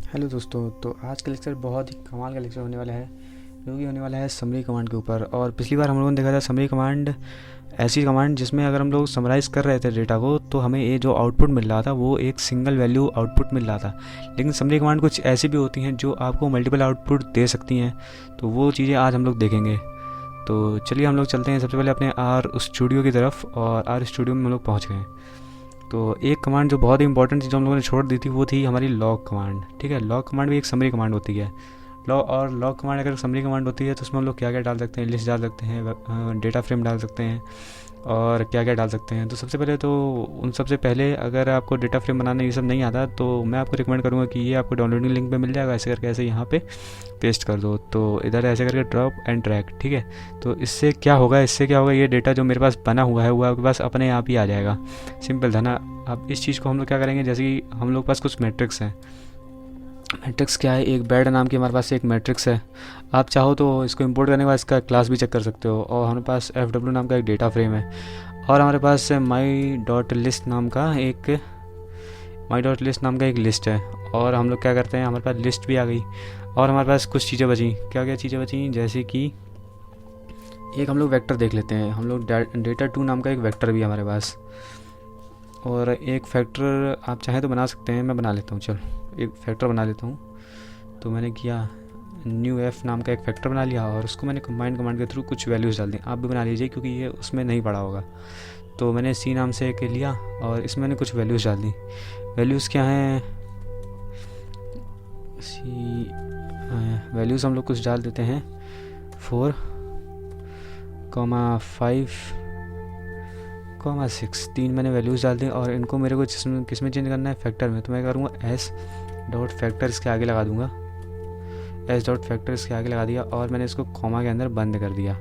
Hello दोस्तों। तो आज का लेक्चर बहुत ही कमाल का लेक्चर होने वाला है, जो कि होने वाला है समरी कमांड के ऊपर। और पिछली बार हम लोगों ने देखा था समरी कमांड ऐसी कमांड जिसमें अगर हम लोग समराइज़ कर रहे थे डेटा को तो हमें ये जो आउटपुट मिल रहा था वो एक सिंगल वैल्यू आउटपुट मिल रहा था। लेकिन समरी कमांड कुछ ऐसी भी होती हैं जो आपको मल्टीपल आउटपुट दे सकती हैं, तो वो चीज़ें आज हम लोग देखेंगे। तो चलिए हम लोग चलते हैं सबसे पहले अपने आर स्टूडियो की तरफ, और आर स्टूडियो में हम लोग पहुँच गए। तो एक कमांड जो बहुत ही इंपॉर्टेंट थी जो हम लोगों ने छोड़ दी थी वो थी हमारी लॉग कमांड। ठीक है, लॉग कमांड भी एक समरी कमांड होती है। लॉग कमांड अगर समरी कमांड होती है तो उसमें हम लोग क्या क्या डाल सकते हैं, लिस्ट डाल सकते हैं, डेटा फ्रेम डाल सकते हैं, और क्या क्या डाल सकते हैं। तो सबसे पहले तो उन सबसे पहले अगर आपको डेटा फ्रेम बनाना ये सब नहीं आता तो मैं आपको रिकमेंड करूँगा कि ये आपको डाउनलोडिंग लिंक पे मिल जाएगा। ऐसे करके ऐसे यहाँ पे पेस्ट कर दो, तो इधर ऐसे करके ड्रॉप एंड ड्रैग। ठीक है, तो इससे क्या होगा, ये डेटा जो मेरे पास बना हुआ है वो आपके पास अपने आप ही आ जाएगा। सिंपल था ना। अब इस चीज़ को हम लोग क्या करेंगे, जैसे कि हम लोग पास कुछ मैट्रिक्स हैं। मैट्रिक्स क्या है, एक बेड नाम की हमारे पास एक मैट्रिक्स है। आप चाहो तो इसको इंपोर्ट करने के बाद इसका क्लास भी चेक कर सकते हो। और हमारे पास एफ डब्ल्यू नाम का एक डेटा फ्रेम है, और हमारे पास माई डॉट लिस्ट नाम का एक लिस्ट है। और हम लोग क्या करते हैं, हमारे पास लिस्ट भी आ गई, और हमारे पास कुछ चीज़ें बची। क्या क्या चीज़ें बची, जैसे कि एक हम लोग वेक्टर देख लेते हैं। हम लोग डेटा टू नाम का एक वेक्टर भी है हमारे पास, और एक फैक्टर आप चाहें तो बना सकते हैं। मैं बना लेता हूँ, चलो एक फैक्टर बना लेता हूँ। तो मैंने किया, न्यू एफ नाम का एक फैक्टर बना लिया, और उसको मैंने कंबाइन कमांड के थ्रू कुछ वैल्यूज़ डाल दी। आप भी बना लीजिए क्योंकि ये उसमें नहीं पड़ा होगा। तो मैंने सी नाम से एक लिया, और इसमें मैंने कुछ वैल्यूज़ डाल दी। वैल्यूज़ क्या हैं, सी वैल्यूज़ हम लोग कुछ डाल देते हैं, 4,5,6 तीन मैंने वैल्यूज़ डाल दी। और इनको मेरे को किस में चेंज करना है, फैक्टर में। तो मैं करूँगा एस डॉट फैक्टर इसके आगे लगा दूँगा, एस डॉट फैक्टर इसके आगे लगा दिया, और मैंने इसको कॉमा के अंदर बंद कर दिया।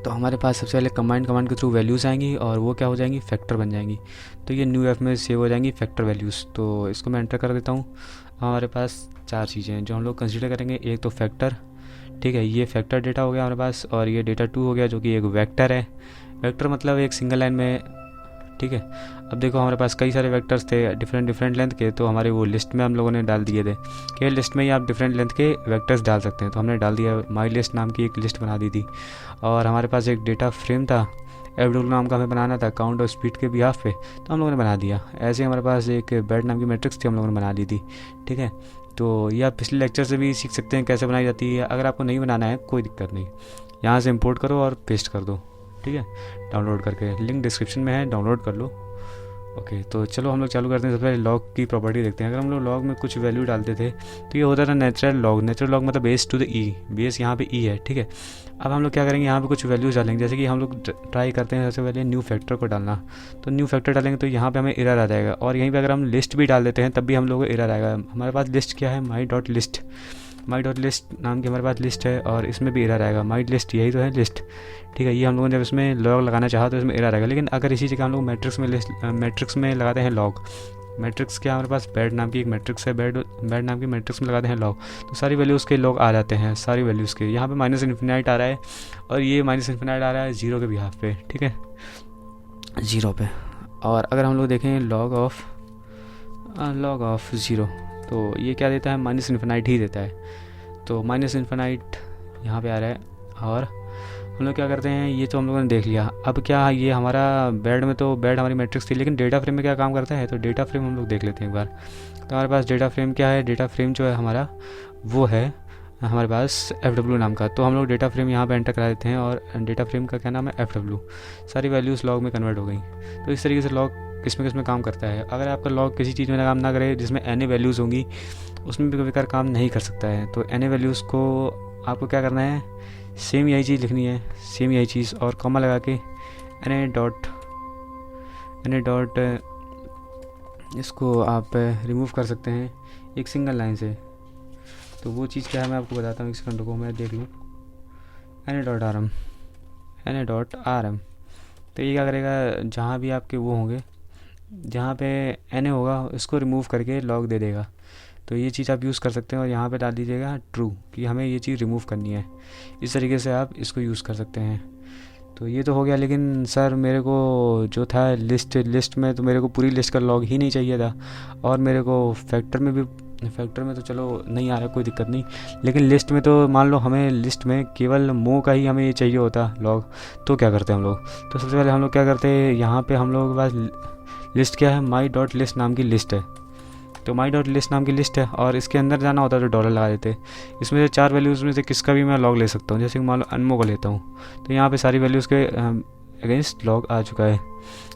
तो हमारे पास सबसे पहले कमांड के थ्रू वैल्यूज़ आएंगी, और वो क्या हो जाएंगी, फैक्टर बन जाएंगी। तो ये न्यू एफ में सेव हो जाएंगी फैक्टर वैल्यूज़। तो इसको मैं एंटर कर देता हूँ। हमारे पास चार चीज़ें हैं जो हम लोग कंसीडर करेंगे। एक तो फैक्टर, ठीक है, ये फैक्टर डेटा हो गया हमारे पास। और ये डेटा टू हो गया जो कि एक वेक्टर है। वेक्टर मतलब एक सिंगल लाइन में, ठीक है। अब देखो हमारे पास कई सारे वेक्टर्स थे डिफरेंट लेंथ के, तो हमारे वो लिस्ट में हम लोगों ने डाल दिए थे कि लिस्ट में ही आप डिफरेंट लेंथ के वेक्टर्स डाल सकते हैं। तो हमने डाल दिया, माई लिस्ट नाम की एक लिस्ट बना दी थी। और हमारे पास एक डेटा फ्रेम था, एफ डब्ल्यू नाम का हमें बनाना था काउंट और स्पीड के बिहाफ पे, तो हम लोगों ने बना दिया। ऐसे ही हमारे पास एक बेड नाम की मैट्रिक्स थी, हम लोगों ने बना दी थी। ठीक है, तो ये आप पिछले लेक्चर से भी सीख सकते हैं कैसे बनाई जाती है। अगर आपको नहीं बनाना है कोई दिक्कत नहीं, यहाँ से इंपोर्ट करो और पेस्ट कर दो। ठीक है, डाउनलोड करके लिंक डिस्क्रिप्शन में है, डाउनलोड कर लो। ओके, तो चलो हम लोग चालू करते हैं। सबसे पहले लॉग की प्रॉपर्टी देखते हैं। अगर हम लोग लॉग में कुछ वैल्यू डालते थे तो ये होता था नेचुरल लॉग। नेचुरल लॉग मतलब base to the e, base यहाँ पे ई है। ठीक है, अब हम लोग क्या करेंगे, यहाँ पे कुछ वैल्यूज़ डालेंगे। जैसे कि हम लोग ट्राई करते हैं सबसे पहले न्यू फैक्टर को डालना। तो न्यू फैक्टर डालेंगे तो यहाँ पे हमें एरर आ जाएगा। और यहीं पे अगर हम लिस्ट भी डाल देते हैं तब भी हम लोग को एरर आएगा। हमारे पास लिस्ट क्या है, माई डॉट लिस्ट नाम की हमारे पास लिस्ट है, और इसमें भी एरर आएगा। माई लिस्ट यही तो है लिस्ट। ठीक है, ये हम लोगों ने जब इसमें लॉग लगाना चाहा तो इसमें एरर आएगा। लेकिन अगर इसी जगह हम लोग मैट्रिक्स में लगाते हैं लॉग, मैट्रिक्स क्या हमारे पास बेड नाम की एक मैट्रिक्स है, बेड नाम की मैट्रिक्स में लगाते हैं लॉग, तो सारी वैल्यूज़ के लॉग आ जाते हैं, सारी वैल्यूज़ के। यहाँ पे माइनस इन्फिनाइट आ रहा है, और ये माइनस इन्फिनाइट आ रहा है जीरो के बिहाफ पे। ठीक है, जीरो पे। और अगर हम लोग देखें लॉग ऑफ ज़ीरो, तो ये क्या देता है, माइनस इन्फिनाइट ही देता है। तो माइनस इन्फिनाइट यहाँ पे आ रहा है। और हम लोग क्या करते हैं, ये तो हम लोगों ने देख लिया। अब क्या, ये हमारा बेड में तो बेड हमारी मैट्रिक्स थी, लेकिन डेटा फ्रेम में क्या काम करता है, तो डेटा फ्रेम हम लोग देख लेते हैं एक बार। तो हमारे पास डेटा फ्रेम क्या है, डेटा फ्रेम जो है हमारा वो है हमारे पास एफ डब्ल्यू नाम का। तो हम लोग डेटा फ्रेम यहाँ पे एंटर करा देते हैं, और डेटा फ्रेम का क्या नाम है, एफ डब्ल्यू। सारी वैल्यूज़ लॉग में कन्वर्ट हो गई। तो इस तरीके से लॉग किस में काम करता है। अगर आपका लॉग किसी चीज़ में काम ना करे जिसमें एन वैल्यूज़ होंगी, उसमें भी कभी काम नहीं कर सकता है। तो एन वैल्यूज़ को आपको क्या करना है, सेम यही चीज़ लिखनी है, सेम यही चीज़, और कॉमा लगा के एन डॉट इसको आप रिमूव कर सकते हैं एक सिंगल लाइन से। तो वो चीज़ क्या है मैं आपको बताता हूँ, एक सेकंड को मैं देख लूँ। N dot R M. तो ये क्या करेगा, जहाँ भी आपके वो होंगे, जहाँ पे एन होगा इसको रिमूव करके लॉग दे देगा। तो ये चीज़ आप यूज़ कर सकते हैं, और यहाँ पे डाल दीजिएगा ट्रू कि हमें ये चीज़ रिमूव करनी है। इस तरीके से आप इसको यूज़ कर सकते हैं। तो ये तो हो गया, लेकिन सर मेरे को जो था लिस्ट में तो मेरे को पूरी लिस्ट का लॉग ही नहीं चाहिए था, और मेरे को फैक्टर में भी फैक्टर में तो चलो नहीं आ रहा, कोई दिक्कत नहीं, लेकिन लिस्ट में तो मान लो हमें लिस्ट में केवल मो का ही हमें ये चाहिए होता लॉग, तो क्या करते हैं हम लोग? तो सबसे पहले हम लोग क्या करते हैं, यहाँ पे हम लोगों के पास लिस्ट क्या है, माई डॉट लिस्ट नाम की लिस्ट है। तो माई डॉट लिस्ट नाम की लिस्ट है और इसके अंदर जाना होता है तो डॉलर लगा देते हैं। इसमें से 4 वैल्यूज़ में से किसका भी मैं लॉग ले सकता हूँ, जैसे कि मान लो अनमो को लेता हूँ, तो यहाँ पे सारी वैल्यूज़ के अगेंस्ट लॉग आ चुका है।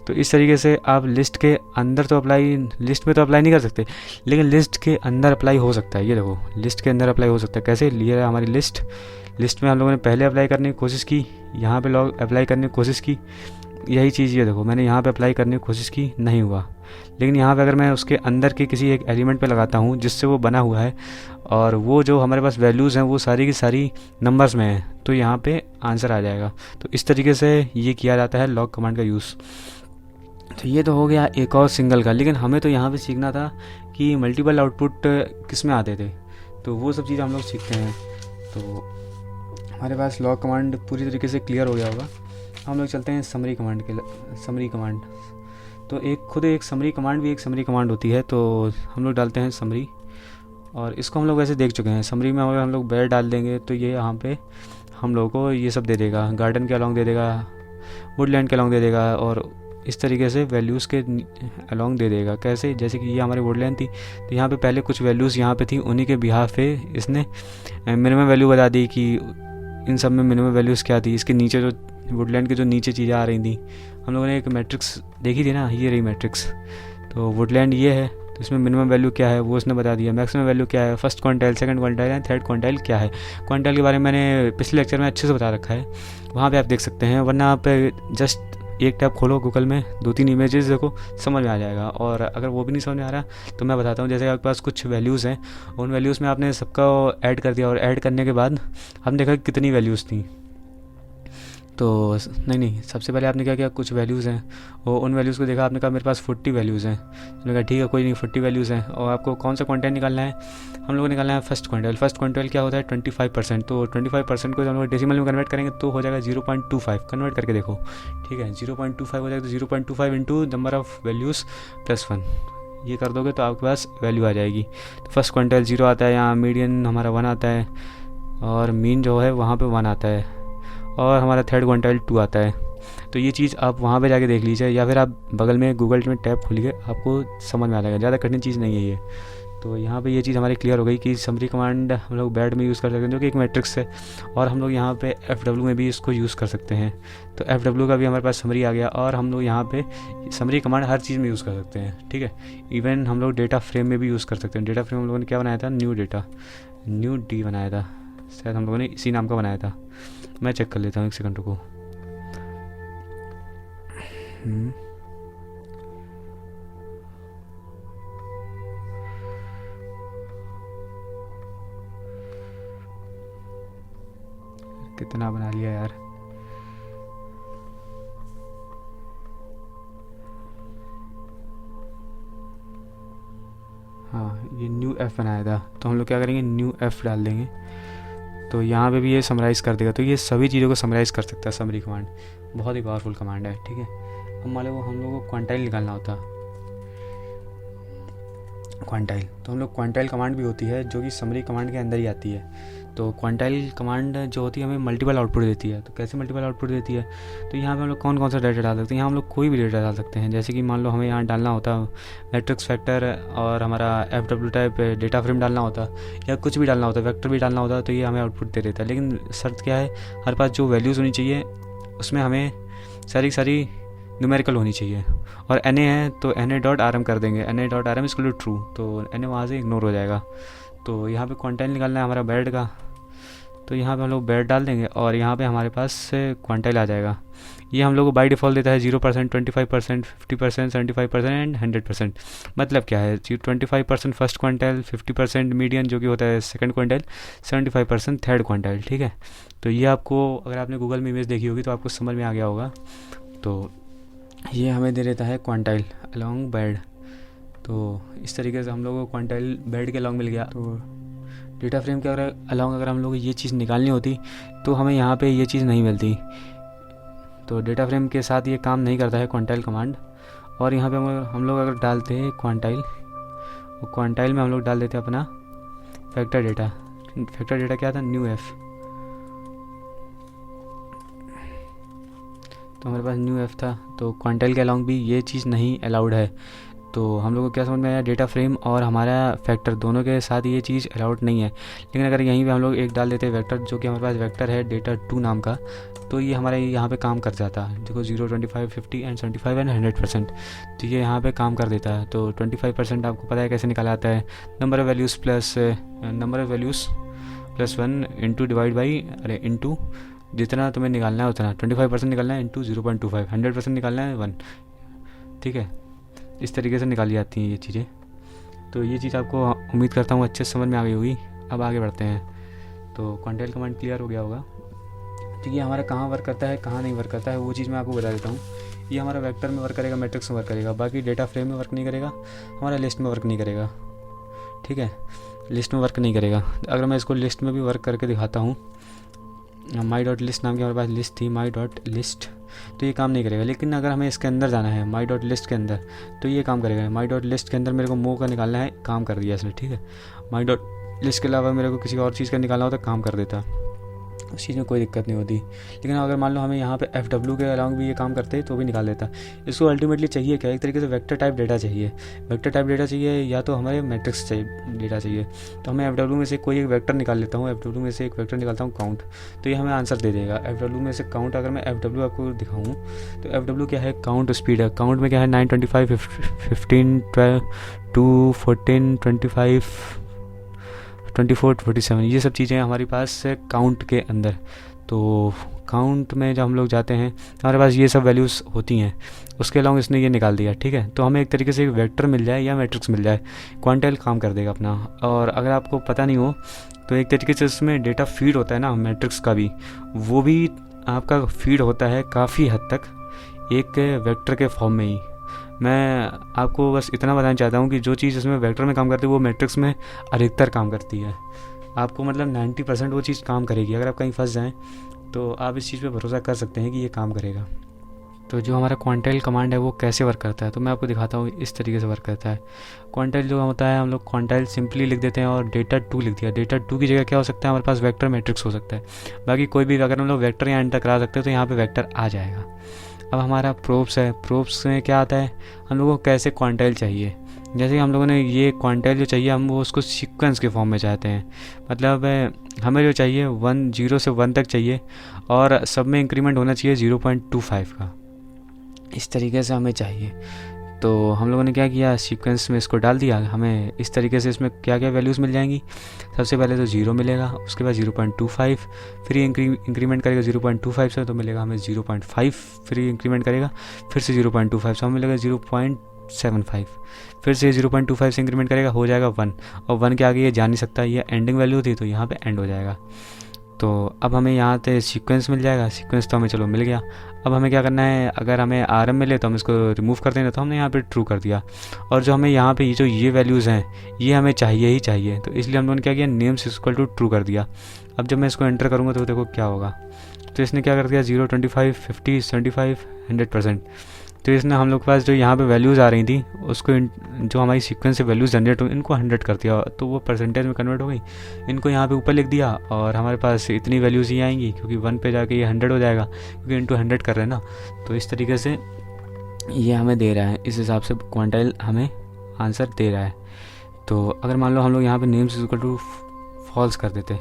तो इस तरीके से आप लिस्ट के अंदर तो अप्लाई, लिस्ट में तो अप्लाई नहीं कर सकते, लेकिन लिस्ट के अंदर अप्लाई हो सकता है। ये देखो लिस्ट के अंदर अप्लाई हो सकता है, कैसे? लिए है हमारी लिस्ट में हम लोगों ने पहले अप्लाई करने की कोशिश की, यहाँ पे लॉग अप्लाई करने की कोशिश की, यही चीज़ ये देखो मैंने यहाँ पे अप्लाई करने की कोशिश की, नहीं हुआ। लेकिन यहाँ पे अगर मैं उसके अंदर के किसी एक एलिमेंट पे लगाता हूँ जिससे वो बना हुआ है और वो जो हमारे पास वैल्यूज़ हैं वो सारी की सारी नंबर्स में है, तो यहाँ पे आंसर आ जाएगा। तो इस तरीके से ये किया जाता है लॉग कमांड का यूज़। तो ये तो हो गया एक और सिंगल का, लेकिन हमें तो यहाँ पे सीखना था कि मल्टीपल आउटपुट किस में आते थे, तो वो सब चीज़ हम लोग सीखते हैं। तो हमारे पास लॉग कमांड पूरी तरीके से क्लियर हो गया होगा। हम लोग चलते हैं समरी कमांड के समरी कमांड। तो एक समरी कमांड भी एक समरी कमांड होती है, तो हम लोग डालते हैं समरी, और इसको हम लोग वैसे देख चुके हैं। समरी में अगर हम लोग बेयर डाल देंगे तो ये यहाँ पे हम लोग को ये सब दे देगा, गार्डन के अलॉन्ग दे देगा, वुडलैंड के अलॉन्ग दे देगा, और इस तरीके से वैल्यूज़ के अलॉन्ग दे देगा। कैसे? जैसे कि ये हमारी वुडलैंड थी, तो यहाँ पे पहले कुछ वैल्यूज़ यहाँ पे थी, उन्हीं के बिहाफ पे इसने मिनिमम वैल्यू बता दी कि इन सब में मिनिमम वैल्यूज़ क्या थी। इसके नीचे जो वुडलैंड के जो नीचे चीज़ें आ रही थी, हम लोगों ने एक मैट्रिक्स देखी थी ना, ये रही मैट्रिक्स। तो वुडलैंड ये है, तो इसमें मिनिमम वैल्यू क्या है वो उसने बता दिया, मैक्सिमम वैल्यू क्या है, first quantile, second quantile and third quantile क्या है। क्वांटाइल के बारे में मैंने पिछले लेक्चर में अच्छे से बता रखा है, वहाँ पे आप देख सकते हैं, वरना आप जस्ट एक टैब खोलो गूगल में, 2-3 इमेजेस देखो, समझ में आ जाएगा। और अगर वो भी नहीं समझ में आ रहा तो मैं बताता हूँ। जैसे आपके पास कुछ वैल्यूज़ हैं, उन वैल्यूज़ में आपने सबका ऐड कर दिया और ऐड करने के बाद हमने देखा कितनी वैल्यूज़ थी। तो नहीं, सबसे पहले आपने क्या किया, कुछ वैल्यूज़ हैं, वो उन वैल्यूज़ को देखा, आपने कहा मेरे पास 40 वैल्यूज़ हैं। मैंने कहा ठीक है कोई नहीं, 40 वैल्यूज़ हैं, और आपको कौन सा क्वांटाइल निकालना है? हम लोग को निकालना है फर्स्ट क्वांटाइल। फर्स्ट क्वांटाइल क्या होता है? 25%। तो 25% को जब हम लोग डेसिमल में कन्वर्ट करेंगे तो हो जाएगा 0.25। कन्वर्ट करके देखो, ठीक है 0.25 हो जाएगा, तो 0.25 इंटू नंबर ऑफ़ वैल्यूज़ +1, ये कर दोगे तो आपके पास वैल्यू आ जाएगी। तो फर्स्ट क्वांटाइल 0 आता है, यहाँ मीडियन हमारा 1 आता है, और मीन जो है वहाँ पे 1 आता है, और हमारा थर्ड क्वांटाइल 2 आता है। तो ये चीज़ आप वहाँ पे जाके देख लीजिए, या फिर आप बगल में गूगल में टैब खोलिए, आपको समझ में आ जाएगा, ज़्यादा कठिन चीज़ नहीं है ये। तो यहाँ पे ये चीज़ हमारी क्लियर हो गई कि समरी कमांड हम लोग बैड में यूज़ कर सकते हैं, जो कि एक मैट्रिक्स है, और हम लोग यहाँ पे FW में भी इसको यूज़ कर सकते हैं। तो FW का भी हमारे पास समरी आ गया, और हम लोग यहाँ पे समरी कमांड हर चीज़ में यूज़ कर सकते हैं, ठीक है। इवन हम लोग डेटा फ्रेम में भी यूज़ कर सकते हैं। डेटा फ्रेम हम लोगों ने क्या बनाया था? न्यू डी बनाया था, शायद हम लोगों ने इसी नाम का बनाया था। मैं चेक कर लेता हूँ, 1 सेकंड रुको। कितना बना लिया यार। हाँ, ये न्यू एफ बनाया था, तो हम लोग क्या करेंगे, न्यू एफ डाल देंगे, तो यहाँ पे भी ये समराइज़ कर देगा। तो ये सभी चीज़ों को समराइज़ कर सकता है समरी कमांड, बहुत ही पावरफुल कमांड है, ठीक है। अब मान लो हम लोगों को क्वांटाइल निकालना होता, क्वांटाइल, तो हम लोग क्वांटाइल कमांड भी होती है जो कि समरी कमांड के अंदर ही आती है। तो क्वांटाइल कमांड जो होती है हमें मल्टीपल आउटपुट देती है। तो कैसे मल्टीपल आउटपुट देती है? तो यहाँ पे हम लोग कौन कौन सा डेटा डाल सकते हैं? यहाँ हम लोग कोई भी डेटा डाल सकते हैं। जैसे कि मान लो हमें यहाँ डालना होता मैट्रिक्स फैक्टर, और हमारा FW टाइप डेटा फ्रेम डालना होता, या कुछ भी डालना होता, वेक्टर भी डालना होता, तो ये हमें आउटपुट दे देता है। लेकिन शर्त क्या है, हमारे पास जो वैल्यूज़ होनी चाहिए उसमें हमें सारी न्यूमेरिकल होनी चाहिए। और NA है तो NA.rm कर देंगे, NA.rm इक्वल टू ट्रू, तो NA वहाँ से इग्नोर हो जाएगा। तो यहाँ पे क्वांटाइल निकालना है हमारा बेड का, तो यहाँ पे हम लोग बेड डाल देंगे, और यहाँ पे हमारे पास क्वांटाइल आ जाएगा। ये हम लोग को बाई डिफ़ॉल्ट देता है 0%, 25%, 50%, 75% एंड 100%। मतलब क्या है, 25% फर्स्ट क्वांटाइल, 50% मीडियन जो कि होता है सेकंड क्वांटाइल, 75% थर्ड क्वांटाइल, ठीक है। तो ये आपको, अगर आपने गूगल में इमेज देखी होगी तो आपको समझ में आ गया होगा। तो ये हमें दे देता है क्वांटाइल अलॉन्ग बेड। तो इस तरीके से हम लोगों को क्वांटाइल बेड के अलॉन्ग मिल गया। तो डेटा फ्रेम के अलॉन्ग अगर हम लोग ये चीज़ निकालनी होती तो हमें यहाँ पे ये चीज़ नहीं मिलती। तो डेटा फ्रेम के साथ ये काम नहीं करता है क्वांटाइल कमांड। और यहाँ पे हम लोग अगर डालते हैं क्वांटाइल, और क्वांटाइल में हम लोग डाल देते हैं अपना फैक्टर डेटा। फैक्टर डेटा क्या था, न्यू एफ। तो हमारे पास न्यू एफ था, तो क्वांटाइल के अलॉन्ग भी ये चीज़ नहीं अलाउड है। तो हम लोग को क्या समझ में आया, डेटा फ्रेम और हमारा फैक्टर दोनों के साथ ये चीज़ अलाउड नहीं है। लेकिन अगर यहीं पे हम लोग एक डाल देते हैं वेक्टर, जो कि हमारे पास वेक्टर है डेटा 2 नाम का, तो ये हमारे यहाँ पे काम कर जाता है। देखो 0, 25, 50 एंड 75 एंड 100%, तो ये यहाँ पे काम कर देता है। तो 25% आपको पता है कैसे निकाला आता है, number of values plus 1 into divide by into जितना तुम्हें निकालना है उतना, 25% निकालना है इंटू 0.25, 100% निकालना है 1। ठीक है, इस तरीके से निकाली जाती हैं ये चीज़ें। तो ये चीज़ आपको उम्मीद करता हूँ अच्छे से समझ में आ गई होगी। अब आगे बढ़ते हैं। तो क्वांटाइल कमांड क्लियर हो गया होगा। तो ये हमारा कहाँ वर्क करता है, कहाँ नहीं वर्क करता है, वो चीज़ मैं आपको बता देता हूँ। ये हमारा वेक्टर में वर्क करेगा, मैट्रिक्स में वर्क करेगा, बाकी डेटा फ्रेम में वर्क नहीं करेगा, हमारा लिस्ट में वर्क नहीं करेगा। ठीक है, लिस्ट में वर्क नहीं करेगा। अगर मैं इसको लिस्ट में भी वर्क करके दिखाता हूँ, माई डॉट लिस्ट नाम की हमारे पास लिस्ट थी, माई डॉट लिस्ट, तो ये काम नहीं करेगा। लेकिन अगर हमें इसके अंदर जाना है माई डॉट लिस्ट के अंदर, तो ये काम करेगा। माई डॉट लिस्ट के अंदर मेरे को मो का निकालना है, काम कर दिया इसने। ठीक है, माई डॉट लिस्ट के अलावा मेरे को किसी और चीज़ का निकालना होता काम कर देता, उस चीज़ में कोई दिक्कत नहीं होती। लेकिन अगर मान लो हमें यहाँ पे FW के अलावा भी ये काम करते तो भी निकाल देता। इसको अल्टीमेटली चाहिए क्या, एक तरीके से वेक्टर टाइप डेटा चाहिए। वेक्टर टाइप डेटा चाहिए या तो हमारे मैट्रिक्स चाहिए डेटा चाहिए। तो हमें FW में से कोई एक वेक्टर निकाल लेता हूँ, FW में से एक वेक्टर निकालता हूँ काउंट, तो ये हमें आंसर दे देगा। FW में से काउंट, अगर मैं FW आपको दिखाऊँ तो FW क्या है, काउंट स्पीड है। काउंट में क्या है 9, 25, 15, 12, 2, 14, 25, 24, 47, ये सब चीज़ें हमारे पास है काउंट के अंदर। तो काउंट में जब हम लोग जाते हैं हमारे पास ये सब वैल्यूज़ होती हैं, उसके अलावा इसने ये निकाल दिया। ठीक है, तो हमें एक तरीके से एक वेक्टर मिल जाए या मैट्रिक्स मिल जाए, क्वांटाइल काम कर देगा अपना। और अगर आपको पता नहीं हो तो एक तरीके से उसमें डेटा फीड होता है ना मैट्रिक्स का भी, वो भी आपका फीड होता है काफ़ी हद तक एक वेक्टर के फॉर्म में ही। मैं आपको बस इतना बताना चाहता हूँ कि जो चीज़ इसमें वेक्टर में काम करती है वो मैट्रिक्स में अधिकतर काम करती है। आपको मतलब 90% वो चीज़ काम करेगी। अगर आप कहीं फंस जाएं तो आप इस चीज़ पे भरोसा कर सकते हैं कि ये काम करेगा। तो जो हमारा क्वांटाइल कमांड है वो कैसे वर्क करता है, तो मैं आपको दिखाता हूँ। इस तरीके से वर्क करता है क्वांटाइल जो होता है, हम लोग क्वांटाइल सिंपली लिख देते हैं और डेटा 2 लिख दिया। डेटा 2 की जगह क्या हो सकता है, हमारे पास वेक्टर मैट्रिक्स हो सकता है। बाकी कोई भी अगर हम लोग वेक्टर या एंटर करा सकते हैं तो यहाँ पर वेक्टर आ जाएगा। अब हमारा प्रोब्स है, प्रोब्स में क्या आता है, हम लोगों को कैसे क्वांटाइल चाहिए। जैसे कि हम लोगों ने ये क्वांटाइल जो चाहिए हम वो उसको सीक्वेंस के फॉर्म में चाहते हैं। मतलब हमें जो चाहिए 0 से 1 तक चाहिए और सब में इंक्रीमेंट होना चाहिए 0.25 का, इस तरीके से हमें चाहिए। तो हम लोगों ने क्या किया, सीक्वेंस में इसको डाल दिया। हमें इस तरीके से इसमें क्या क्या वैल्यूज़ मिल जाएंगी। सबसे पहले तो 0 मिलेगा, उसके बाद 0.25, फिर इंक्रीमेंट करेगा 0.25 से तो मिलेगा हमें 0.5, फिर इंक्रीमेंट करेगा फिर से 0.25 से हमें मिलेगा 0.75, फिर से 0.25 से इंक्रीमेंट करेगा हो जाएगा 1, और 1 के आगे ये जा नहीं सकता, ये एंडिंग वैल्यू थी तो यहाँ पे एंड हो जाएगा। तो अब हमें यहाँ पे सीक्वेंस मिल जाएगा। सीक्वेंस तो हमें चलो मिल गया। अब हमें क्या करना है, अगर हमें RM मिले तो हम इसको रिमूव कर देंगे, तो हमने यहाँ पे ट्रू कर दिया। और जो हमें यहाँ पे जो ये वैल्यूज़ हैं ये हमें चाहिए ही चाहिए, तो इसलिए हम लोगों ने क्या किया, नेम्स इक्वल टू ट्रू कर दिया। अब जब मैं इसको एंटर करूँगा तो देखो क्या होगा। तो इसने क्या कर दिया 0, 25, 50, 75, 100%। तो इसने हम लोग के पास जो यहाँ पे वैल्यूज़ आ रही थी उसको जो हमारी सीक्वेंस से वैल्यूज़ जनरेट हुई इनको 100 कर दिया, तो वो परसेंटेज में कन्वर्ट हो गई। इनको यहाँ पे ऊपर लिख दिया और हमारे पास इतनी वैल्यूज़ ही आएंगी, क्योंकि 1 पे जाके ये 100 हो जाएगा, क्योंकि इंटू 100 कर रहे हैं ना। तो इस तरीके से ये हमें दे रहा है, इस हिसाब से क्वांटाइल हमें आंसर दे रहा है। तो अगर मान लो हम लोग यहाँ पर नेम्स इक्वल टू फॉल्स कर देते,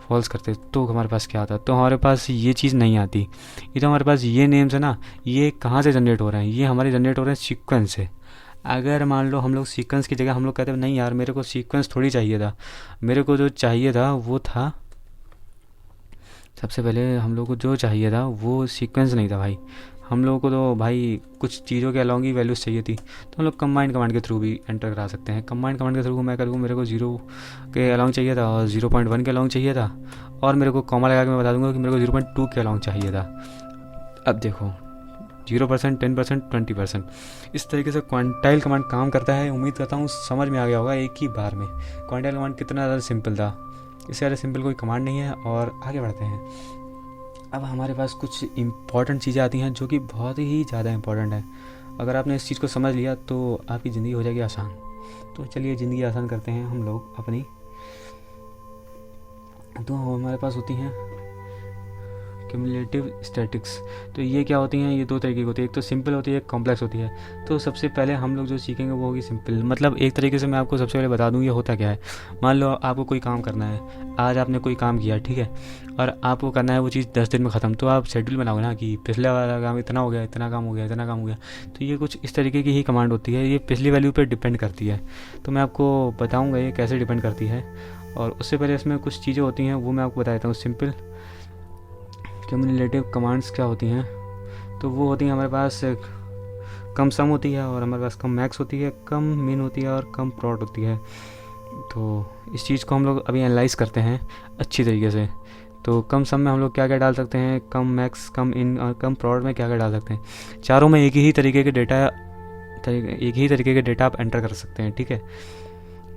फॉल्स करते तो हमारे पास क्या आता, तो हमारे पास ये चीज़ नहीं आती। ये तो हमारे पास ये नेम्स है ना, ये कहाँ से जनरेट हो रहे हैं, ये हमारे जनरेट हो रहे हैं सीक्वेंस से। अगर मान लो हम लोग सीक्वेंस की जगह हम लोग कहते हैं नहीं यार मेरे को सीक्वेंस थोड़ी चाहिए था, मेरे को जो चाहिए था वो था, सबसे पहले हम लोग को जो चाहिए था वो सीक्वेंस नहीं था भाई, हम लोगों को तो भाई कुछ चीज़ों के अलॉन्ग ही वैल्यूज़ चाहिए थी। तो हम लोग कंबाइंड कमांड के थ्रू भी एंटर करा सकते हैं। कंबाइंड कमांड के थ्रू मैं करूँ, मेरे को 0 के अलॉन्ग चाहिए था और 0.1 के अलॉन्ग चाहिए था, और मेरे को कॉमा लगा के मैं बता दूंगा कि मेरे को 0.2 के अलॉन्ग चाहिए था। अब देखो 0%, 10%, 20%, इस तरीके से क्वांटाइल कमांड काम करता है। उम्मीद करता हूँ समझ में आ गया होगा एक ही बार में क्वांटाइल कमांड कितना ज़्यादा सिंपल था। इससे ज़्यादा सिंपल कोई कमांड नहीं है। और आगे बढ़ते हैं। अब हमारे पास कुछ इम्पॉर्टेंट चीज़ें आती हैं जो कि बहुत ही ज़्यादा इम्पॉर्टेंट है। अगर आपने इस चीज़ को समझ लिया तो आपकी ज़िंदगी हो जाएगी आसान। तो चलिए ज़िंदगी आसान करते हैं हम लोग अपनी। तो हमारे पास होती हैं क्यूमुलेटिव स्टैटिक्स। तो ये क्या होती हैं, ये दो तरीके की होती है, एक तो सिंपल होती है, एक कॉम्प्लेक्स होती है। तो सबसे पहले हम लोग जो सीखेंगे वो होगी सिंपल। मतलब एक तरीके से मैं आपको सबसे पहले बता दूं ये होता क्या है। मान लो आपको कोई काम करना है, आज आपने कोई काम किया, ठीक है, और आपको करना है वो चीज़ 10 दिन में ख़त्म। तो आप शेड्यूल बनाओगे ना कि पिछले वाला काम इतना हो गया, इतना काम हो गया, इतना काम हो गया। तो ये कुछ इस तरीके की ही कमांड होती है, ये पिछली वैल्यू पर डिपेंड करती है। तो मैं आपको बताऊँगा ये कैसे डिपेंड करती है। और उससे पहले इसमें कुछ चीज़ें होती हैं वो मैं आपको बता देता हूँ। सिंपल क्यूमुलेटिव कमांड्स क्या होती हैं, तो वो होती हैं हमारे पास कम सम होती है, और हमारे पास कम मैक्स होती है, कम मिन होती है, और कम प्रॉड होती है। तो इस चीज़ को हम लोग अभी एनालाइज करते हैं अच्छी तरीके से। तो कम सम में हम लोग क्या क्या डाल सकते हैं, कम मैक्स, कम इन और कम प्रॉड में क्या क्या डाल सकते हैं। चारों में एक ही तरीके के डेटा आप एंटर कर सकते हैं, ठीक है।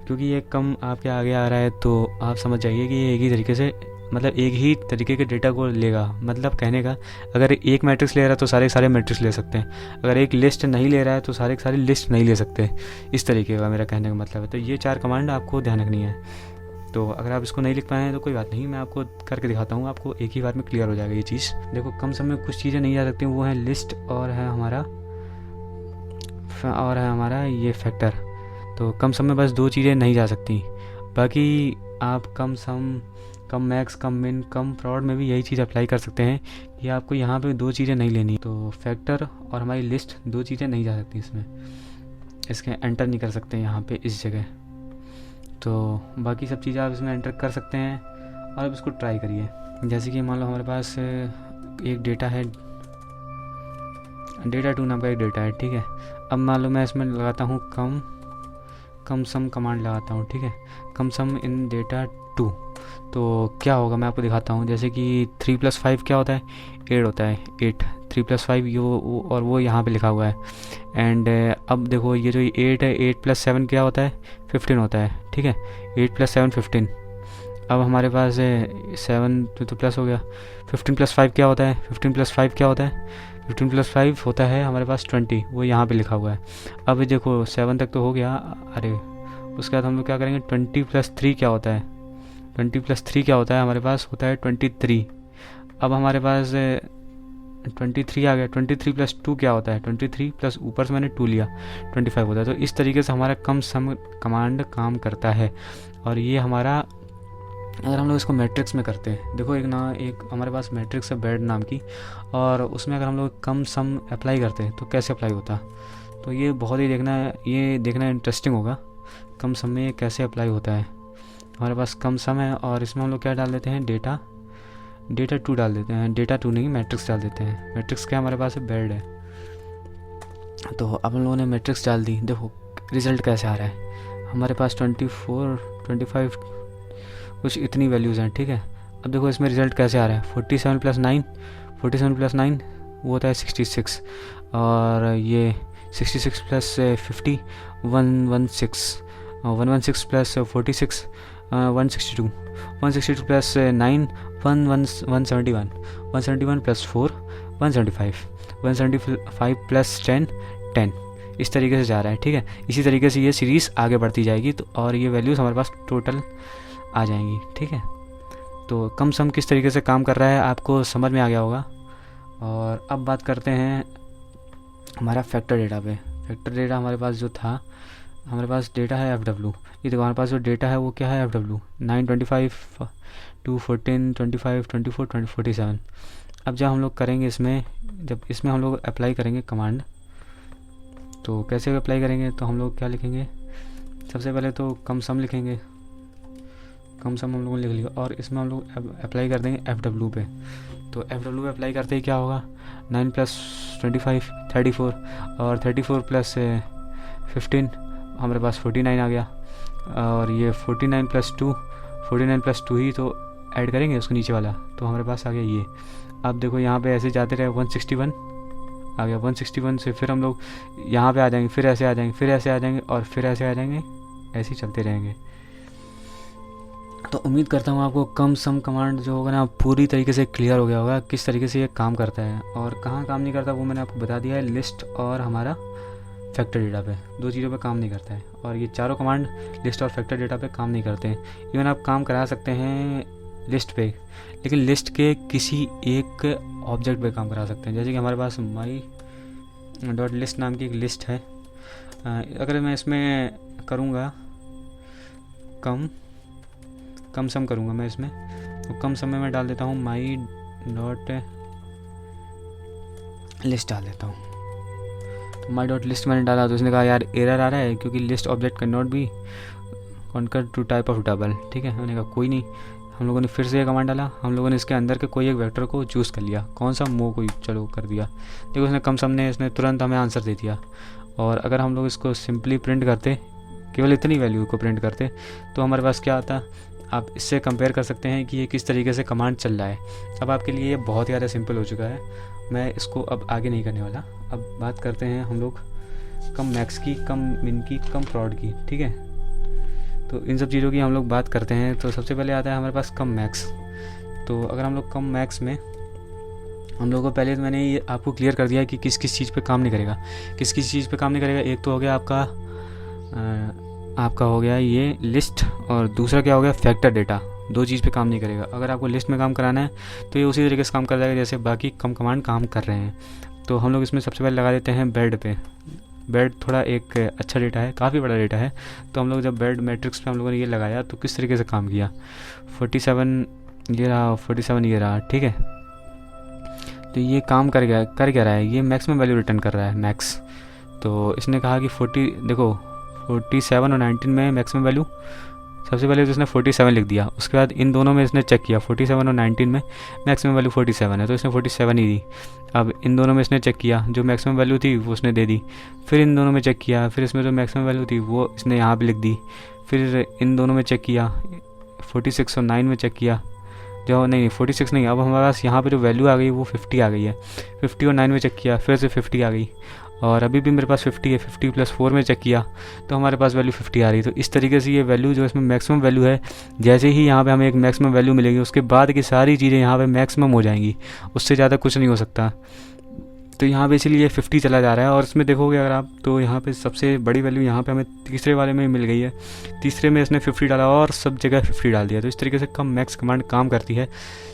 क्योंकि ये कम आपके आगे आ रहा है तो आप समझ जाइए कि ये एक ही तरीके से, मतलब एक ही तरीके के डेटा को लेगा। मतलब कहने का, अगर एक मैट्रिक्स ले रहा है तो सारे मैट्रिक्स ले सकते हैं, अगर एक लिस्ट नहीं ले रहा है तो सारे लिस्ट नहीं ले सकते। इस तरीके का मेरा कहने का मतलब है। तो ये 4 कमांड आपको ध्यान रखनी है। तो अगर आप इसको नहीं लिख पाए हैं तो कोई बात नहीं, मैं आपको करके दिखाता हूँ, आपको एक ही बार में क्लियर हो जाएगा ये चीज़। देखो कम समय में कुछ चीज़ें नहीं जा सकती, वो है लिस्ट और है हमारा ये फैक्टर। तो कम समय में बस 2 चीज़ें नहीं जा सकती, बाकी आप कम सम, कम मैक्स, कम मिन, कम प्रॉड में भी यही चीज़ अप्लाई कर सकते हैं कि आपको यहाँ पे 2 चीज़ें नहीं लेनी। तो फैक्टर और हमारी लिस्ट 2 चीज़ें नहीं जा सकती इसमें, इसके एंटर नहीं कर सकते यहाँ पे इस जगह। तो बाकी सब चीज़ें आप इसमें एंटर कर सकते हैं और अब इसको ट्राई करिए। जैसे कि मान लो हमारे पास एक डेटा है, डेटा 2 नाम का एक डेटा है, ठीक है। अब मान लो मैं इसमें लगाता हूँ कम सम कमांड लगाता हूँ, ठीक है, कम सम इन डेटा 2। तो क्या होगा मैं आपको दिखाता हूँ। जैसे कि 3 + 5 क्या होता है, 8 होता है। 8 3 + 5 और वो यहाँ पे लिखा हुआ है। एंड अब देखो ये जो 8 है, 8 + 7 क्या होता है, 15 होता है, ठीक है। 8 + 7 15। अब हमारे पास 7 तो प्लस हो गया। 15 + 5 क्या होता है, 15 + 5 क्या होता है, 15 + 5 होता है हमारे पास 20, वो यहाँ पे लिखा हुआ है। अब देखो 7 तक तो हो गया, अरे उसके बाद हम लोग क्या करेंगे, 20 + 3 क्या होता है, 20 + 3 क्या होता है, हमारे पास होता है 23। अब हमारे पास 23 आ गया। 23 + 2 क्या होता है, 23 प्लस ऊपर से मैंने 2 लिया, 25 होता है। तो इस तरीके से हमारा कम सम कमांड काम करता है। और ये हमारा, अगर हम लोग इसको मैट्रिक्स में करते हैं, देखो एक हमारे पास मैट्रिक्स है बेड नाम की, और उसमें अगर हम लोग कम सम अप्लाई करते हैं तो कैसे अप्लाई होता है। तो ये बहुत ही देखना इंटरेस्टिंग होगा, कम सम में कैसे अप्लाई होता है। हमारे पास कम सम है और इसमें हम लोग क्या डाल देते हैं, डेटा 2 डाल देते हैं, डेटा 2 नहीं, मैट्रिक्स डाल देते हैं। मैट्रिक्स क्या हमारे पास है, बेड है। तो अब हम लोगों ने मैट्रिक्स डाल दी, देखो रिज़ल्ट कैसे आ रहा है। हमारे पास 24 25 कुछ इतनी वैल्यूज़ हैं, ठीक है। अब देखो इसमें रिज़ल्ट कैसे आ रहा है, 47 + 9 वो होता है 66, और ये 66 + 50 116, 116 + 46 162, 162 + 9 171, 171 + 4 175, 175 + 10 10। इस तरीके से जा रहा है, ठीक है। इसी तरीके से ये सीरीज़ आगे बढ़ती जाएगी। तो और ये वैल्यूज़ हमारे पास टोटल आ जाएंगी, ठीक है। तो कम सम किस तरीके से काम कर रहा है आपको समझ में आ गया होगा। और अब बात करते हैं हमारा फैक्टर डेटा पे। फैक्टर डेटा हमारे पास जो था, हमारे पास डेटा है FW। ये देखो हमारे पास जो डेटा है वो क्या है, FW 9 25 2 14 25 24 47। अब जब हम लोग करेंगे जब इसमें हम लोग अप्लाई करेंगे कमांड, तो कैसे अप्लाई करेंगे, तो हम लोग क्या लिखेंगे, सबसे पहले तो कम सम लिखेंगे, कम सम हम लोगों ने लिख लिया, और इसमें हम लोग अप्लाई कर देंगे FW पे। तो FW पे अप्लाई करते ही क्या होगा, 9 + 25 34, और 34 + 15 हमारे पास 49 आ गया। और ये 49 + 2 ही तो ऐड करेंगे उसके नीचे वाला, तो हमारे पास आ गया ये। अब देखो यहाँ पे ऐसे जाते रहे, 161 आ गया। 161 से फिर हम लोग यहाँ पे आ जाएंगे, फिर ऐसे आ जाएंगे, फिर ऐसे आ जाएंगे, और फिर ऐसे आ जाएंगे, ऐसे ही चलते रहेंगे। तो उम्मीद करता हूँ आपको कम सम कमांड जो होगा ना पूरी तरीके से क्लियर हो गया होगा किस तरीके से ये काम करता है और कहाँ काम नहीं करता वो मैंने आपको बता दिया है। लिस्ट और हमारा फैक्टर डेटा पे, दो चीज़ों पे काम नहीं करता है। और ये चारों कमांड लिस्ट और फैक्टर डेटा पे काम नहीं करते हैं। इवन आप काम करा सकते हैं लिस्ट पे, लेकिन लिस्ट के किसी एक ऑब्जेक्ट पे काम करा सकते हैं। जैसे कि हमारे पास माई डॉट लिस्ट नाम की एक लिस्ट है। अगर मैं इसमें करूँगा कम सम करूँगा मैं इसमें, तो कम सम में मैं डाल देता हूँ माई डॉट लिस्ट डाल देता हूँ। तो माई डॉट लिस्ट मैंने डाला तो उसने कहा यार एरर आ रहा है क्योंकि list object can not be concur to type of double. ठीक है, मैंने कहा कोई नहीं। हम लोगों ने फिर से ये कमांड डाला, हम लोगों ने इसके अंदर के कोई एक वेक्टर को चूज़ कर लिया। कौन सा, मो को चलो कर दिया। देखो उसने कम सम ने इसने तुरंत हमें आंसर दे दिया। और अगर हम लोग इसको सिंपली प्रिंट करते, केवल इतनी वैल्यू को प्रिंट करते, तो हमारे पास क्या आता। आप इससे कंपेयर कर सकते हैं कि ये किस तरीके से कमांड चल रहा है। अब आपके लिए ये बहुत ज़्यादा सिंपल हो चुका है, मैं इसको अब आगे नहीं करने वाला। अब बात करते हैं हम लोग कम मैक्स की, कम मिन की, कम प्रॉड की। ठीक है, तो इन सब चीज़ों की हम लोग बात करते हैं। तो सबसे पहले आता है हमारे पास कम मैक्स। तो अगर हम लोग कम मैक्स में, हम लोगों को पहले तो मैंने ये आपको क्लियर कर दिया है कि किस किस चीज़ पे काम नहीं करेगा, किस किस चीज़ पे काम नहीं करेगा। एक तो हो गया आपका हो गया ये लिस्ट, और दूसरा क्या हो गया फैक्टर डेटा। दो चीज़ पे काम नहीं करेगा। अगर आपको लिस्ट में काम कराना है तो ये उसी तरीके से काम कर जाएगा जैसे बाकी कम कमांड काम कर रहे हैं। तो हम लोग इसमें सबसे पहले लगा देते हैं बेड पे। बेड थोड़ा एक अच्छा डेटा है, काफ़ी बड़ा डेटा है। तो हम लोग जब बेड मैट्रिक्स पे हम लोगों ने ये लगाया तो किस तरीके से काम किया। 47 ये रहा, 47 ये रहा। ठीक है, तो ये काम कर क्या रहा है, ये मैक्स में वैल्यू रिटर्न कर रहा है मैक्स। तो इसने कहा कि 47 और 19 में मैक्सिमम वैल्यू, सबसे पहले तो इसने 47 लिख दिया। उसके बाद इन दोनों में इसने चेक किया 47 और 19 में मैक्सिमम वैल्यू 47 है तो इसने 47 ही दी। अब इन दोनों में इसने चेक किया, जो मैक्सिमम वैल्यू थी वो उसने दे दी। फिर इन दोनों में चेक किया, फिर इसमें जो मैक्सिमम वैल्यू थी वो इसने यहाँ पे लिख दी। फिर इन दोनों में चेक किया, 46 और 9 में चेक किया, जो नहीं 46 नहीं, अब हमारे पास यहाँ पे जो वैल्यू आ गई वो 50 आ गई है। 50 और 9 में चेक किया, फिर से 50 आ गई, और अभी भी मेरे पास 50 है। 50 + 4 में चेक किया तो हमारे पास वैल्यू 50 आ रही। तो इस तरीके से ये वैल्यू जो इसमें मैक्सिमम वैल्यू है, जैसे ही यहाँ पे हमें एक मैक्सिमम वैल्यू मिलेगी उसके बाद की सारी चीज़ें यहाँ पे मैक्सिमम हो जाएंगी, उससे ज़्यादा कुछ नहीं हो सकता। तो यहाँ पे इसीलिए 50 चला जा रहा है। और इसमें देखोगे अगर आप तो यहाँ पे सबसे बड़ी वैल्यू यहाँ पे हमें तीसरे वाले में मिल गई है। तीसरे में इसने 50 डाला और सब जगह 50 डाल दिया। तो इस तरीके से कम मैक्स कमांड काम करती है।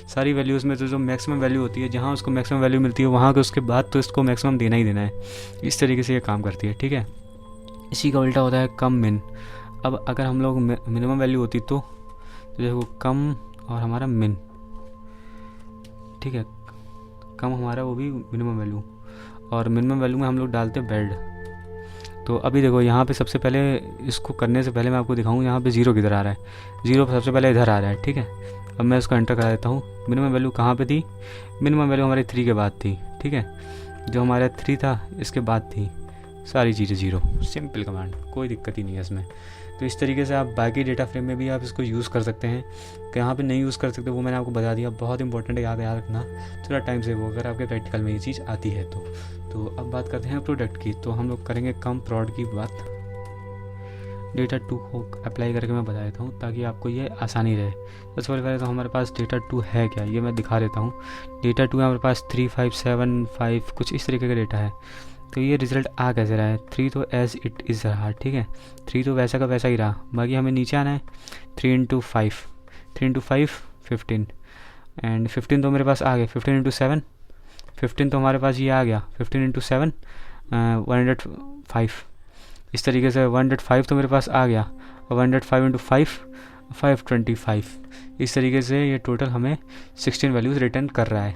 सारी वैल्यूज़ में तो जो मैक्सिमम वैल्यू होती है, जहाँ उसको मैक्सिमम वैल्यू मिलती है वहाँ के उसके बाद तो इसको मैक्सिमम देना ही देना है। इस तरीके से ये काम करती है। ठीक है, इसी का उल्टा होता है कम मिन। अब अगर हम लोग मिनिमम वैल्यू होती तो देखो कम और हमारा मिन, ठीक है, कम हमारा वो भी मिनिमम वैल्यू, और मिनिमम वैल्यू में हम लोग डालते हैं बेड। तो अभी देखो यहाँ पे सबसे पहले इसको करने से पहले मैं आपको दिखाऊँ यहाँ पे 0 किधर आ रहा है। 0 सबसे पहले इधर आ रहा है। ठीक है, अब मैं इसको एंटर करा देता हूँ। मिनिमम वैल्यू कहाँ पे थी, मिनिमम वैल्यू हमारे 3 के बाद थी। ठीक है, जो हमारा 3 था इसके बाद थी सारी चीज़ें 0। सिंपल कमांड, कोई दिक्कत ही नहीं है इसमें। तो इस तरीके से आप बाकी डेटा फ्रेम में भी आप इसको यूज़ कर सकते हैं। कहाँ पे नहीं यूज़ कर सकते वो मैंने आपको बता दिया। बहुत इंपॉर्टेंट है, याद रखना, थोड़ा टाइम से वो अगर आपके प्रैक्टिकल में ये चीज़ आती है तो अब बात करते हैं प्रोडक्ट की। तो हम लोग करेंगे कम प्रॉड की बात। डेटा 2 को अप्लाई करके मैं बता देता हूँ ताकि आपको ये आसानी रहे। सबसे पहले तो हमारे पास डेटा 2 है क्या, ये मैं दिखा देता हूँ। डेटा 2 हमारे पास 3575 कुछ इस तरीके का डेटा है। तो ये रिज़ल्ट आ कैसे रहा है, 3 तो एज इट इज़ रहा। ठीक है, 3 तो वैसा का वैसा ही रहा। बाकी हमें नीचे आना है। 3 × 5 15 एंड 15 तो मेरे पास आ गया। 15 × 7 15 तो हमारे पास ये आ गया। 15 × 7 105। इस तरीके से 105 तो मेरे पास आ गया, और 105 × 5 525। इस तरीके से ये टोटल हमें 16 वैल्यूज़ रिटर्न कर रहा है।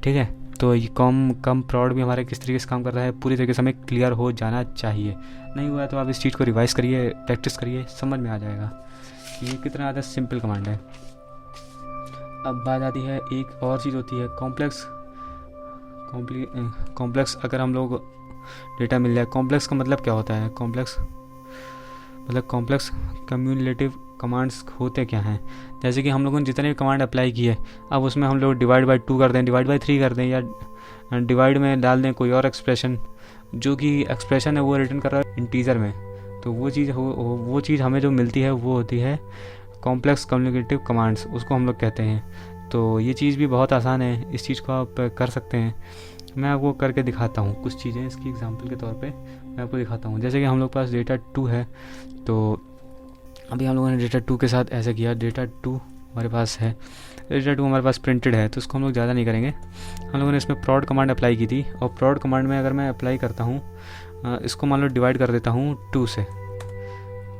ठीक है, तो ये कम प्रॉड भी हमारे किस तरीके से काम कर रहा है पूरी तरीके से हमें क्लियर हो जाना चाहिए। नहीं हुआ तो आप इस चीज़ को रिवाइज़ करिए, प्रैक्टिस करिए, समझ में आ जाएगा कि ये कितना ज़्यादा सिंपल कमांड है। अब बात आती है एक और चीज़ होती है कॉम्प्लेक्स। अगर हम लोग डेटा मिल जाए, कॉम्प्लेक्स का मतलब क्या होता है, कॉम्प्लेक्स कम्युलेटिव कमांड्स होते क्या हैं। जैसे कि हम लोगों ने जितने भी कमांड अप्लाई किए, अब उसमें हम लोग डिवाइड बाय 2 कर दें, डिवाइड बाय 3 कर दें, या डिवाइड में डाल दें कोई और एक्सप्रेशन, जो कि एक्सप्रेशन है वो रिटर्न कर रहा है इंटीजर में। तो वो चीज़ हमें जो मिलती है वो होती है कॉम्प्लेक्स कम्युनिकेटिव कमांड्स उसको हम लोग कहते हैं। तो ये चीज़ भी बहुत आसान है, इस चीज़ को आप कर सकते हैं। मैं आपको करके दिखाता हूँ कुछ चीज़ें, इसकी एग्जांपल के तौर पे मैं आपको दिखाता हूँ। जैसे कि हम लोग पास डेटा 2 है, तो अभी हम लोगों ने डेटा 2 के साथ ऐसे किया, डेटा 2 हमारे पास है, डेटा 2 हमारे पास प्रिंटेड है, तो इसको हम लोग ज़्यादा नहीं करेंगे। हम लोगों ने इसमें प्रॉड कमांड अप्लाई की थी, और प्रॉड कमांड में अगर मैं अप्लाई करता हूँ, इसको मान लो डिवाइड कर देता हूँ 2 से।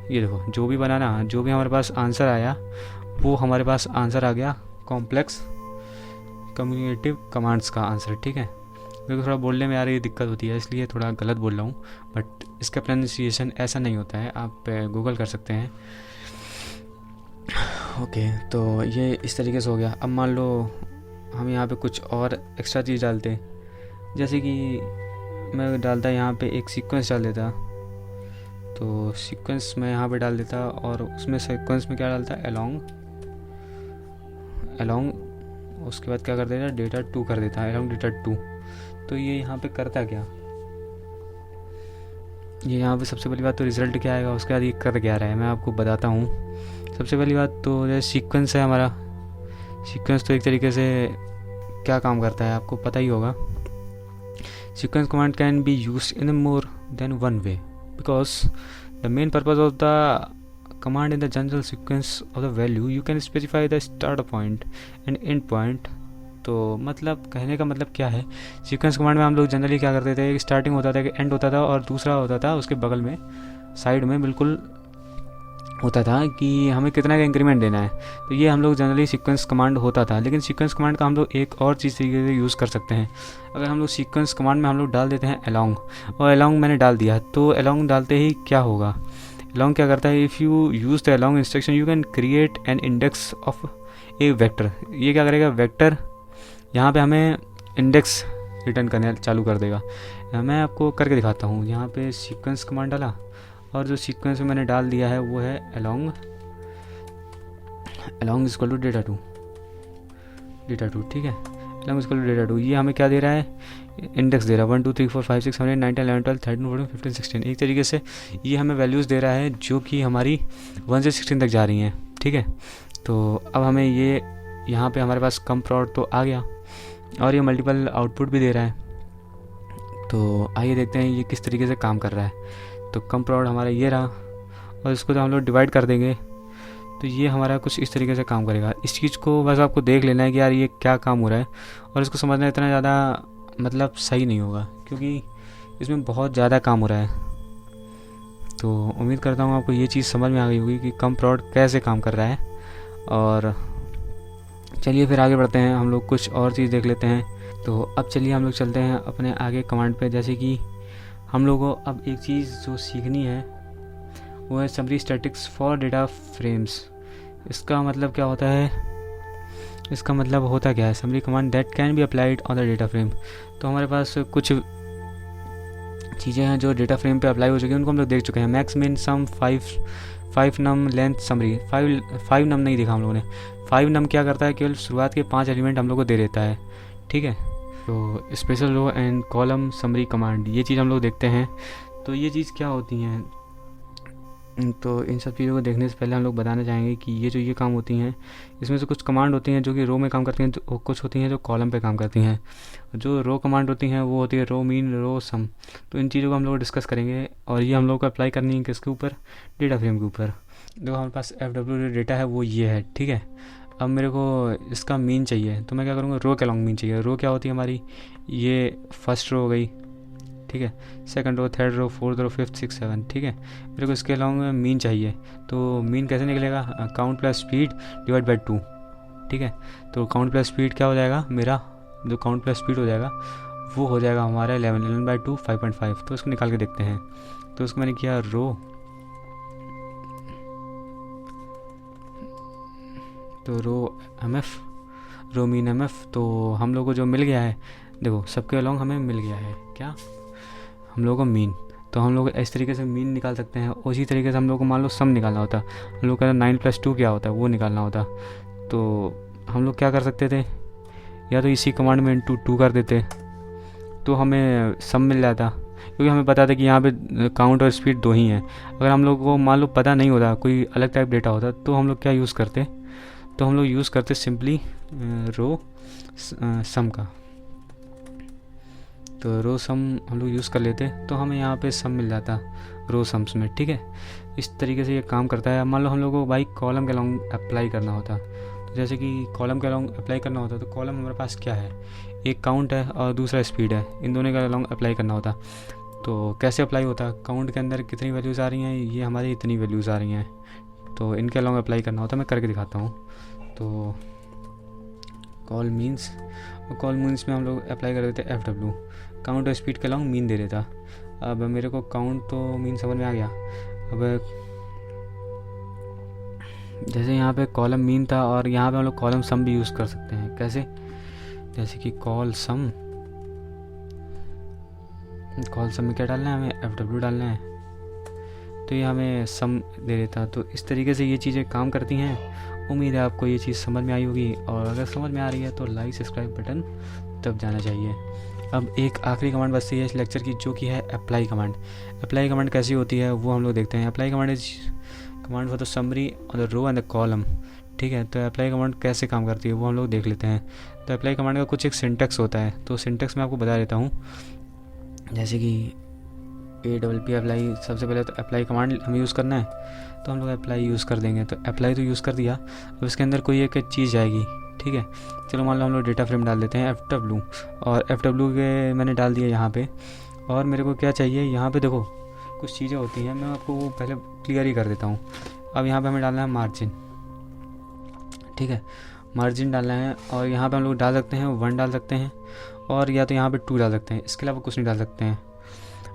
ये देखो जो भी बनाना, जो भी हमारे पास आंसर आया वो हमारे पास आंसर आ गया कॉम्प्लेक्स कम्युनिकेटिव कमांड्स का आंसर। ठीक है, मेरे को थोड़ा बोलने में यार ये दिक्कत होती है, इसलिए थोड़ा गलत बोल रहा हूँ, बट इसका प्रोनाउंसिएशन ऐसा नहीं होता है, आप गूगल कर सकते हैं। ओके, तो ये इस तरीके से हो गया। अब मान लो हम यहाँ पे कुछ और एक्स्ट्रा चीज़ डालते हैं, जैसे कि मैं डालता यहाँ पे एक सीक्वेंस डाल देता, तो सीक्वेंस मैं यहाँ पे डाल देता, और उसमें सीक्वेंस में क्या डालता, अलोंग, उसके बाद क्या कर देता, डेटा 2 कर देता, अलोंग डेटा 2। तो ये यहाँ पे करता क्या, ये यहाँ पे सबसे पहली बात तो रिज़ल्ट क्या आएगा, उसके बाद ये कर क्या रहा है मैं आपको बताता हूँ। सबसे पहली बात तो जैसे सीक्वेंस है हमारा, सीक्वेंस तो एक तरीके से क्या काम करता है आपको पता ही होगा। Sequence command can be used in more than one way, because the main purpose of the command in the general sequence of the value you can specify the start point and end point। तो मतलब कहने का मतलब क्या है, sequence command में हम लोग जनरली क्या करते थे, एक स्टार्टिंग होता था, एक एंड होता था, और दूसरा होता था उसके बगल में साइड में बिल्कुल होता था कि हमें कितना का इंक्रीमेंट देना है। तो ये हम लोग जनरली सीक्वेंस कमांड होता था। लेकिन सीक्वेंस कमांड का हम लोग एक और चीज़ तरीके से यूज़ कर सकते हैं। अगर हम लोग सीक्वेंस कमांड में हम लोग डाल देते हैं अलोंग, और अलोंग मैंने डाल दिया, तो अलोंग डालते ही क्या होगा, अलोंग क्या करता है, if you use the along instruction you can create an index of A vector. ये क्या करेगा, वेक्टर यहाँ पे हमें इंडेक्स रिटर्न करने चालू कर देगा। मैं आपको करके दिखाता हूँ। यहाँ पे सीक्वेंस कमांड डाला, और जो सीक्वेंस में मैंने डाल दिया है वो है along is equal to data two, ठीक है, along is equal to data 2। ये हमें क्या दे रहा है, इंडेक्स दे रहा है 1 2 3 4 5 6 7 8 9 10 11 12 13 14 15 16। एक तरीके से ये हमें वैल्यूज़ दे रहा है जो कि हमारी 1 से 16 तक जा रही हैं। ठीक है, तो अब हमें ये यहाँ पे हमारे पास कम प्रॉड तो आ गया, और ये मल्टीपल आउटपुट भी दे रहा है। तो आइए देखते हैं ये किस तरीके से काम कर रहा है। तो कम प्रॉड हमारा ये रहा, और इसको तो हम लोग डिवाइड कर देंगे, तो ये हमारा कुछ इस तरीके से काम करेगा। इस चीज़ को बस आपको देख लेना है कि यार ये क्या काम हो रहा है, और इसको समझना इतना ज़्यादा मतलब सही नहीं होगा, क्योंकि इसमें बहुत ज़्यादा काम हो रहा है। तो उम्मीद करता हूँ आपको ये चीज़ समझ में आ गई होगी कि कम प्रॉड कैसे काम कर रहा है। और चलिए फिर आगे बढ़ते हैं, हम लोग कुछ और चीज़ देख लेते हैं। तो अब चलिए हम लोग चलते हैं अपने आगे कमांड पे। जैसे कि हम लोगों को अब एक चीज़ जो सीखनी है वो है summary statics for data frames. इसका मतलब क्या होता है, इसका मतलब होता क्या है, summary command that can be applied on the data frame. तो हमारे पास कुछ चीज़ें हैं जो डेटा फ्रेम पे अप्लाई हो चुकी हैं, उनको हम लोग देख चुके हैं। मैक्स मिन सम 5 नम लेंथ समरी, 5 नम नहीं देखा हम लोगों ने। 5 नम क्या करता है, केवल शुरुआत के 5 एलिमेंट हम लोग को दे देता है। ठीक है, तो special row and column summary command, ये चीज़ हम लोग देखते हैं। तो ये चीज़ क्या होती हैं, तो इन सब चीज़ों को देखने से पहले हम लोग बताना चाहेंगे कि ये जो ये काम होती हैं, इसमें से कुछ कमांड होती हैं जो कि रो में काम करती हैं, जो कुछ होती हैं जो कॉलम पे काम करती हैं। जो रो कमांड होती हैं वो होती है रो मीन, रो सम। तो इन चीज़ों को हम लोग डिस्कस करेंगे, और ये हम लोग को अप्लाई करनी है किसके ऊपर, डेटा फ्रेम के ऊपर। जो हमारे पास FW डेटा है वो ये है। ठीक है, अब मेरे को इसका मीन चाहिए, तो मैं क्या करूँगा, रो के अलॉन्ग मीन चाहिए। रो क्या होती है हमारी, ये फर्स्ट रो हो गई, ठीक है, second row, third row, fourth row, fifth, six, seven. ठीक है, मेरे को इसके अलॉन्ग मीन चाहिए। तो मीन कैसे निकलेगा, count plus speed divide by 2। ठीक है, तो काउंट प्लस स्पीड क्या हो जाएगा, मेरा जो काउंट प्लस स्पीड हो जाएगा वो हो जाएगा हमारा 11/2 5.5। तो इसको निकाल के देखते हैं। तो उसको मैंने किया रो, तो रो MF, रो मीन MF। तो हम लोग को जो मिल गया है, देखो सबके अलॉन्ग हमें मिल गया है क्या, हम लोग को मीन। तो हम लोग इस तरीके से मीन निकाल सकते हैं। उसी तरीके से हम लोग को मान लो सम निकालना होता, हम लोग का 9 + 2 क्या होता है वो निकालना होता। तो हम लोग क्या कर सकते थे, या तो इसी कमांड में × 2 कर देते तो हमें सम मिल जाता, क्योंकि हमें पता था कि यहाँ पे काउंट और स्पीड दो ही हैं। अगर हम लोग को मान लो पता नहीं होता, कोई अलग टाइप डेटा होता, तो हम लोग क्या यूज़ करते, तो हम लोग यूज़ करते सिंपली रो सम का। तो रो सम हम लोग यूज़ कर लेते, तो हमें यहाँ पे सम मिल जाता रो सम्स में, ठीक है। इस तरीके से ये काम करता है। मान लो हम लोग को भाई कॉलम के अलॉन्ग अप्लाई करना होता, तो जैसे कि कॉलम के अलॉन्ग अप्लाई करना होता, तो कॉलम हमारे पास क्या है, एक काउंट है और दूसरा स्पीड है, इन दोनों का अलॉन्ग अप्लाई करना होता। तो कैसे अप्लाई होता, काउंट के अंदर कितनी वैल्यूज़ आ रही हैं, ये हमारी इतनी वैल्यूज़ आ रही हैं, तो इनके अलॉन्ग अप्लाई करना होता। मैं करके दिखाता हूँ। तो कॉल मीन्स, और कॉल मीन्स में हम लोग अप्लाई कर देते एफ डब्ल्यू, काउंट और स्पीड के अलॉन्ग मीन दे देता। अब मेरे को काउंट तो मीन समझ में आ गया। अब जैसे यहाँ पे कॉलम मीन था और यहाँ पे हम लोग कॉलम सम भी यूज़ कर सकते हैं। कैसे, जैसे कि कॉल सम में क्या डालना है, हमें एफ डब्ल्यू डालना है, तो ये हमें सम दे देता। तो इस तरीके से ये चीज़ें काम करती हैं। उम्मीद है आपको ये चीज़ समझ में आई होगी, और अगर समझ में आ रही है तो लाइक सब्सक्राइब बटन दब जाना चाहिए। अब एक आखिरी कमांड बचती है इस लेक्चर की, जो कि है अप्लाई कमांड। अप्लाई कमांड कैसी होती है वो हम लोग देखते हैं। Apply command is command for the summary और the row and the column, ठीक है। तो अप्लाई कमांड कैसे काम करती है वो हम लोग देख लेते हैं। तो अप्लाई कमांड का कुछ एक सिंटेक्स होता है, तो सिंटेक्स मैं आपको बता देता हूँ। जैसे कि APP अप्लाई, सबसे पहले तो अप्लाई कमांड हमें यूज़ करना है, तो हम लोग अप्लाई यूज़ कर देंगे। तो अप्लाई तो यूज़ कर दिया, अब इसके अंदर कोई एक चीज़ जाएगी, ठीक है। चलो मान लो हम लोग डेटा फ्रेम डाल देते हैं FW, और FW के मैंने डाल दिया यहाँ पे। और मेरे को क्या चाहिए, यहाँ पे देखो कुछ चीज़ें होती हैं, मैं आपको वो पहले क्लियर ही कर देता हूँ। अब यहाँ पे हमें डालना है मार्जिन, ठीक है, मार्जिन डालना है। और यहाँ पे हम लोग डाल सकते हैं 1 डाल सकते हैं, और या तो यहाँ पे 2 डाल सकते हैं, इसके अलावा कुछ नहीं डाल सकते हैं।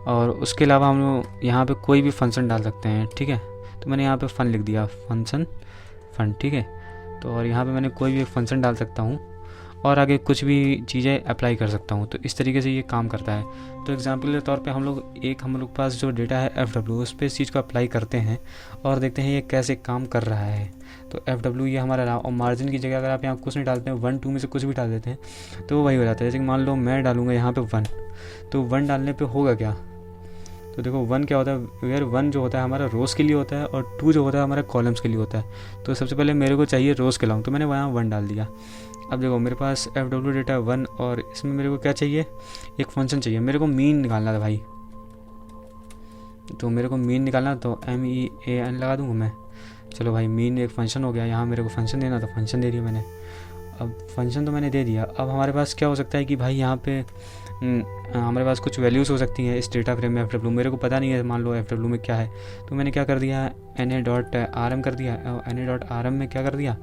और उसके अलावा हम लोग यहाँ पे कोई भी फंक्शन डाल सकते हैं, ठीक है। तो मैंने यहाँ पे फन लिख दिया, फंक्शन फन, ठीक है। तो और यहाँ पे मैंने कोई भी एक फंक्शन डाल सकता हूँ, और आगे कुछ भी चीज़ें अप्लाई कर सकता हूँ। तो इस तरीके से ये काम करता है। तो एग्जांपल के तौर पे हम लोग पास जो डेटा है FW, उस पर इस चीज़ को अप्लाई करते हैं और देखते हैं ये कैसे काम कर रहा है। तो FW ये हमारा रहा। और मार्जिन की जगह अगर आप यहाँ कुछ नहीं डालते हैं, 1 2 में से कुछ भी डाल देते हैं, तो वही हो जाता है। जैसे कि मान लो मैं डालूंगा यहाँ पे 1, तो 1 डालने पर होगा क्या, तो देखो 1 क्या होता है यार, 1 जो होता है हमारा रोज़ के लिए होता है, और 2 जो होता है हमारा कॉलम्स के लिए होता है। तो सबसे पहले मेरे को चाहिए रोज़ के अलॉन्ग, तो मैंने वहाँ 1 डाल दिया। अब देखो मेरे पास FW डेटा 1, और इसमें मेरे को क्या चाहिए, एक फंक्शन चाहिए, मेरे को मीन निकालना था भाई। तो मेरे को मीन निकालना, तो MEAN लगा दूँगा मैं। चलो भाई, मीन एक फंक्शन हो गया। यहाँ मेरे को फंक्शन देना था, फंक्शन दे दिया मैंने। अब फंक्शन तो मैंने दे दिया। अब हमारे पास क्या हो सकता है कि भाई यहाँ पे हमारे पास कुछ वैल्यूज़ हो सकती हैं इस डेटा फ्रेम में FW, मेरे को पता नहीं है मान लो FW में क्या है। तो मैंने क्या कर दिया, NA.RM कर दिया। NA.RM में क्या कर दिया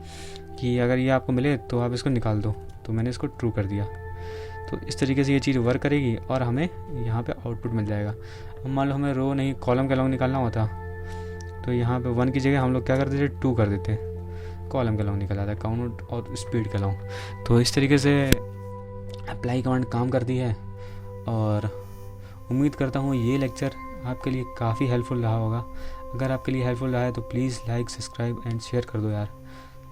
कि अगर ये आपको मिले तो आप इसको निकाल दो, तो मैंने इसको ट्रू कर दिया। तो इस तरीके से ये चीज़ वर्क करेगी और हमें यहाँ पे आउटपुट मिल जाएगा। अब मान लो हमें रो नहीं कॉलम के अलॉन्ग निकालना होता, तो यहाँ पे 1 की जगह हम लोग क्या कर देते, 2 कर देते, कॉलम के अलॉन्ग निकल आता है, काउंट और स्पीड के अलॉन्ग। तो इस तरीके से अप्लाई कमांड काम करती है, और उम्मीद करता हूँ ये लेक्चर आपके लिए काफ़ी हेल्पफुल रहा होगा। अगर आपके लिए हेल्पफुल रहा है तो please like subscribe and share कर दो यार।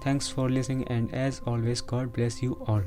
Thanks for listening and as always God bless you all.